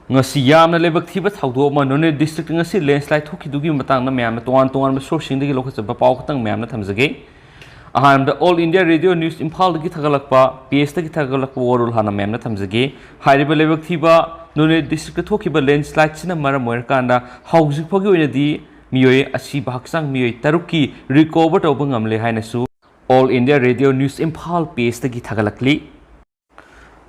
ngasi yamna lebak thiba thawdo ma Noney district ngasi landslide thokidugi matangna mayamna toan sourcing dagi lokachaba paw khatang mayamna thamjage ahamda all India radio news imphal dagi thagalakpa PS dagi thagalakpa warul hana mayamna thamjage hairiba lebak thiba Noney district thokiba landslide sina maram moirkanda Haojikphaobagi oinadi miyoi Ashiba hakchang miyoi taruki recovered toure ngamle hainasu all India radio news imphal PS dagi thagalakli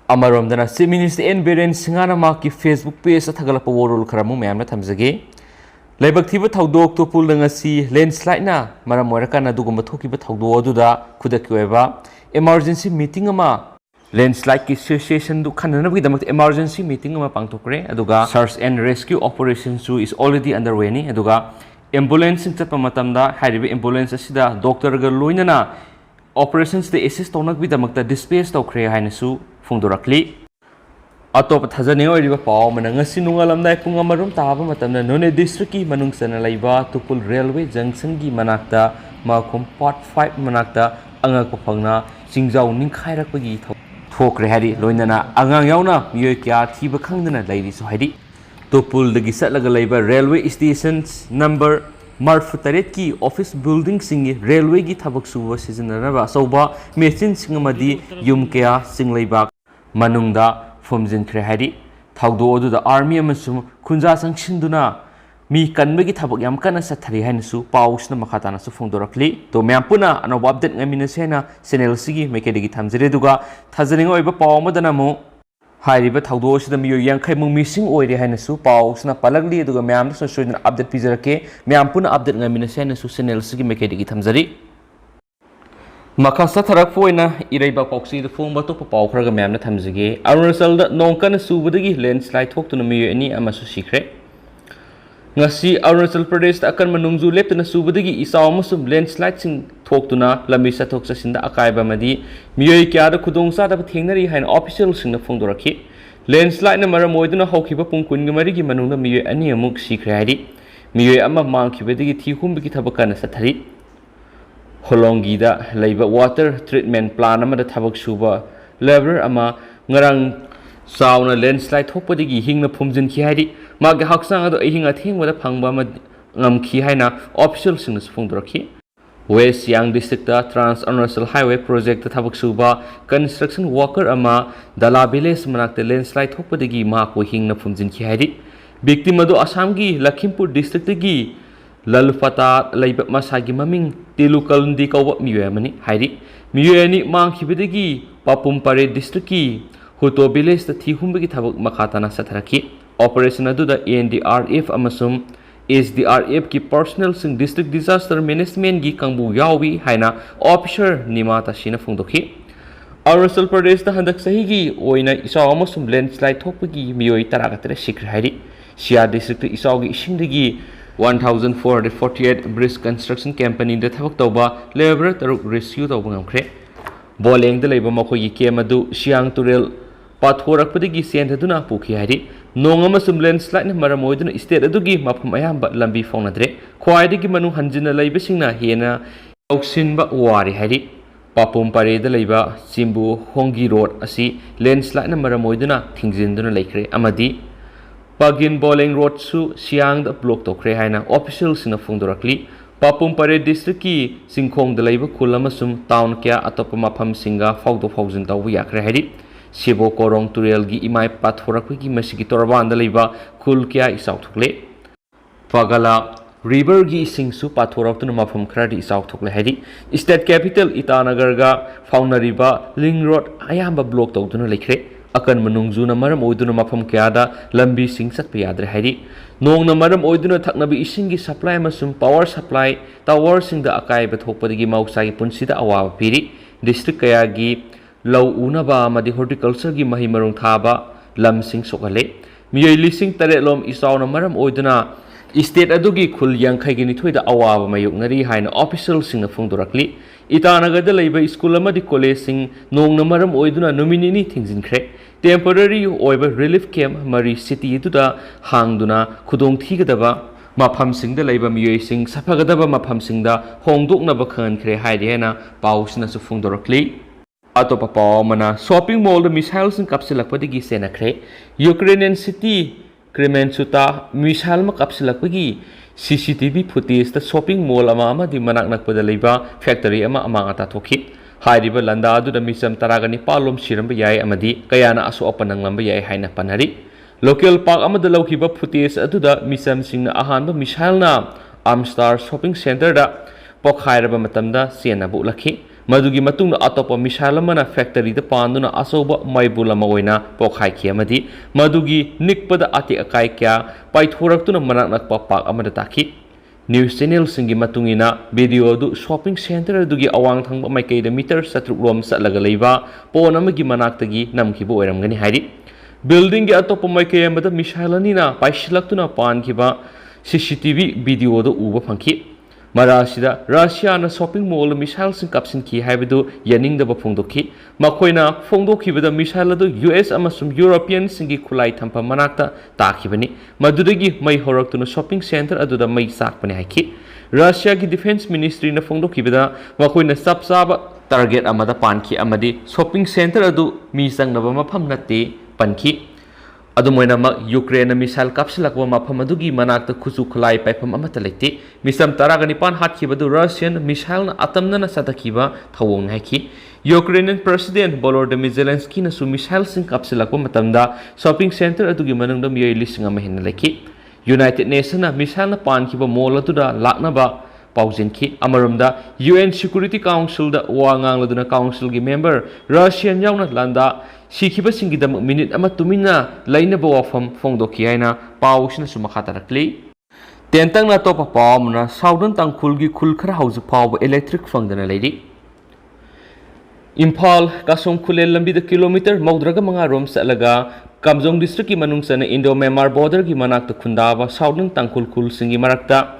Amarom dana Chief Minister N Biren Singana ma ki Facebook page athagalapa warul kharamu mayamna thamjage laibak thiba thaudok to pul ngasi landslide na maram moirakana dugumba thokiba thaudo aduda khudaki oiba emergency meeting ama landslide ki situation du khanana bidamak emergency meeting ama pangthokre aduga search and rescue operation su is already underway ni aduga ambulance sing chatpa matamda hairiba ambulance asida doctor ga loinana operations the assist tonak bidamak dispatch tawkhre hainasu Fungdurakli atop thajane oiriba paw manangasi nungalamdai pungamarum taba matamna Noney district ki manungsana laiba tupul railway junction gi manakta makhum part 5 manakta angak phangna singjau ningkhairakpagi thokre hari loinana angang yauna miyoi kya thiba khangdana lairi so hari tupul dagi satlaga laiba railway stations number Marfu taret ki office building singi railway gi thabak suba sizinaraba soba machine singamadi yum kya singleibak manungda fomjin khre hari thawdo oduda army amasum khunja sangshinduna mi kanbagi thabak yam kana sathari hainasu pausna makhatana su phongdorakli to myampuna ano update ngamina sena channel sigi mekedigi thamjire duga thajaning oiba pawmadana mu hairiba thawdo sida miyo yankhai mung missing oire hainasu pausna palagli duga myam so soidna update pijarake myampuna update ngamina sena su channel sigi mekedigi thamjari Makasa tharak foina iraiba poxi the phone bato paw khraga myamna thamjige Arunachal da nongkan subadagi landslide thoktuna miyo ani amasu sikre ngasi Arunachal Pradesh da akan manungju leptuna subadagi isaw amasum landslide sing thoktuna lami sathok sasinda akaiba madi miyo kya da khudongsa da thengnari hain official singna phongdorakhi landslide na maram moiduna hawkhiba pung kungi marigi manungna miyo ani amuk sikre hari miyo ama mangkhibadagi thihumbi thabakana sathari Holongida laiba water treatment plan amada thabak suba laborer ama ngarang sauna landslide thokpadigi hingna phumjin khi hari magi hakchang ado hinga thengwada phangba ma ngamkhi haina official singna phongdorakhi West Siang district da Trans Arunachal Highway project da thabak suba construction worker ama dala village manakta landslide thokpadigi ma ko hingna phumjin khi hari victim ado Assam gi Lakhimpur district gi Lalfata laiba masagi maming Tilukalndi kawa miyamani hairi miyani mangkhibadagi Papumpare district ki Huto village da thihumbagi thabak makhatana satharaki operation adu da NDRF amasum SDRF ki personnel sing district disaster management gi kangbu yawi haina officer nimata sina phungdokhi Arunachal Pradesh da handak sahi gi oina isaw amasum landslide thokpagi miyoi taragatra sikre hairi Sia district isaw gi isingdagi 1448 bridge construction company da thabak tawba labor taruk rescue tawba ngamkhre boleng da leiba makhoi ki madu siang turel pathorakpadigi sendaduna pukhi hari nongama sum landslide maram oiduna state adugi mafhum ayamba lambi fonadre khwaidigi manu hanjina leiba singna hena ausinba wari hari papum pare da leiba simbu hongi road asi landslide maram oiduna thingjinduna laikre amadi Pagin Bowling Road su siang da block to kre haina official sina phungdorakli Papumpare district ki singkhong da laiba khul amasum town kya atop mapham singa phawdo phawjin tawu yakre hari Sibo Korong Turel gi imai pathorakwi gi masigi torban da laiba khul kya isaw thukle Pagala river gi singsu pathoraktuna mapham khradi isaw thukle hari state capital Itanagar ga faunariba Ling Road ayamba block tawduna lekre akan manungjuna maram oiduna mafam kyada lambi sing satpa yadre hairi nongna maram oiduna thaknabi isingi supply amasum power supply tower singda akai bathokpadagi mausagi punsida awaba piri district kaya gi law unaba amadi horticulture gi mahi marung thaba lam sing sokale miyoi lising tare lom isawna maram oiduna state adugi khul yankhai gi nithoida awaba mayuknari haina official singna phungdorakli Itanagar da laiba school amadi college sing nongna maram oiduna nominini thingjinkre temporary oiba relief camp mari city duda hangduna khudong thigadaba mafam singda laiba miyoi sing safagadaba mafam singda hongdoknaba khankhre haide hena pausna su phungdorakli atopa paw mana shopping mall da missile sing kapsilakpadigi senakre Ukrainian city Kremen Suta, Mishal Makapsilapagi, CCTV footage the shopping mall ama di manak nakpada leba factory ama amangata thoki. Hairiba landa adu da misam taragani palom siram yai amadi kayana aso opanang lamba yai haina panari. Local park amada laukiba footage adu da misam singna ahanba Mishal na Amstar Shopping Center da pokhairaba matamda siena bu lakhi. Madugi matung na atopa mishalamana factory da panduna asoba maibula maoina pokhai kiamadi madugi nikpada ati akai kya paithoraktuna manak nakpa pak amada taki news channel singi matungina video du shopping center dugi awang thangba maikei da meter satruk rom satlaga leiba pon amagi manaktagi namkibo oiramgani hairi building gi atopa maikei amada mishalani na paishilaktuna pankiba CCTV video du uba phangki Marasida Russia na shopping mall missile sing kapsin ki haibedu yaning da phongdokhi makoina phongdokhi beda missile du US amasum European singi khulai thampa manakta takhibani madudagi mai horaktuna shopping center aduda mai sakpani haiki Russia ki defense ministry na phongdokhi beda makoina sapsaba target amada pankhi amadi shopping center adu mi sangnaba mapham natte pankhi Adumoinama Ukraine missile kapsilakwa mafam adugi manakta khusu khulai paifam amata lete misam taraganipan hatkibadu Russian missile na atamna na satakiba thawong haiki Ukrainian President Volodymyr Zelensky na su missile sing kapsilakwa matamda shopping center adugi manungda miyai lising ama hinna leki United Nations na missile na pankiba mall atuda laknaba paujinki amarumda UN Security Council da wangang laduna council gi member Russian yauna landa Shikiba singidam minute ama tumina laina bawafam phongdoki haina pausna sumakatarakli tentang na topa pawmna southern tangkhulgi khulkhara hauju paw electric phangdana leidi Imphal kasong khulel lambi da kilometer maudraga manga rom salaga Kamjong district ki manungsana Indo-Myanmar border gi manak ta khundawa southern tangkhul khul singi marakta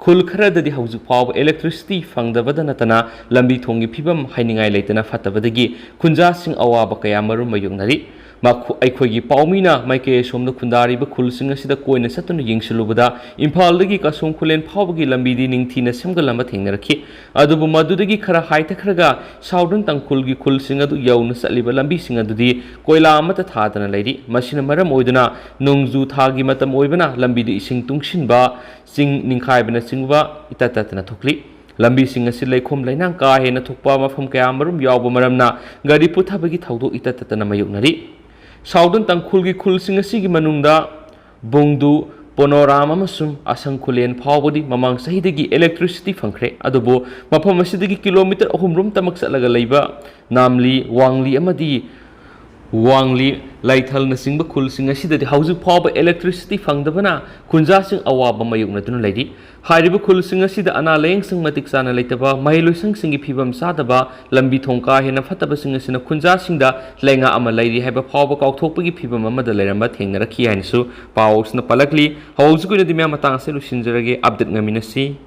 khul khara dadi hauju paw electricity phangdabada natana lambi thongi phibam hainingai leitana fatabadagi khunja sing awaba kaya marum mayungnari makhu aikhogi pawmina maike somna khundari ba khul sing asida koina satuna yingsilubada imphal dagi kasong khulen phawbagi lambi di ningthina semgalamba thengnarakhi adubu madudagi khara haita kharaga southern tangkhulgi khul sing adu yauna saliba lambi sing adudi koila amata thadana leiri masina maram oiduna nungju thagi matam oibana lambi di ising tungshinba sing ningkhaibana singwa itatatna thokli lambi sing asi leikhom lainang ka hena thokpa mafam kaya marum yawba maramna gari puthabagi thawdo itatatna mayuknari Southern tangkhulgi khul sing asi gi manungda bongdu panorama masum asang khulen phawbodi mamang sahidagi electricity phangkhre adubo mafam asidagi kilometer 3 rum tamak salaga leiba namli wangli amadi Wangli laithal na singba khul sing asidadi hauju phawba electricity phangdabana khunja sing awaba mayukna tunu leidi hairiba khul sing asida ana leng sing matik sana leitaba mailoi sang singi phibam sadaba lambi thongka hena fataba sing asina khunja singda lenga ama leiri haiba phawba kauthokpagi phibam amada leiramba thengna rakhi hainsu paus na palakli hauju kuina dimya matang se lusinjarage update ngaminasi